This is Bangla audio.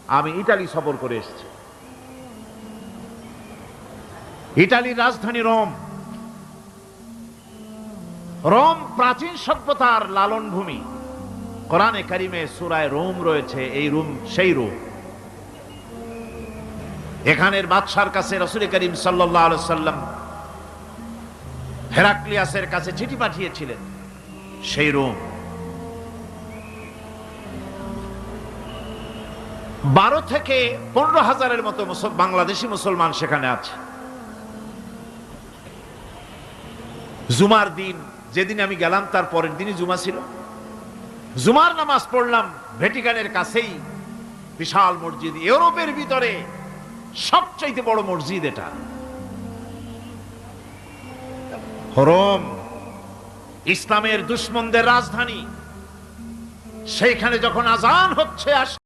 আমি ইটালি সফর করে এসেছি। ইটালির রাজধানী রোম। রোম প্রাচীন সভ্যতার লালন ভূমি। কোরআনে কারিমে সূরায় রোম রয়েছে। এই রোম সেই রোম। এখানের বাদশার কাছে রাসূল করিম সাল্লাল্লাহু আলাইহি সাল্লাম হেরাক্লিয়াসের কাছে চিঠি পাঠিয়েছিলেন। সেই রোম 12 থেকে 15,000-এর মতো বাংলাদেশি মুসলমান সেখানে আছে। জুমার দিন, যেদিন আমি গেলাম তার পরের দিনই জুমা ছিল। জুমার নামাজ পড়লাম ভ্যাটিকানের কাছেই বিশাল মসজিদ, ইউরোপের ভিতরে সবচাইতে বড় মসজিদ এটা। রোম ইসলামের দুশমনদের রাজধানী। সেইখানে যখন আজান হচ্ছে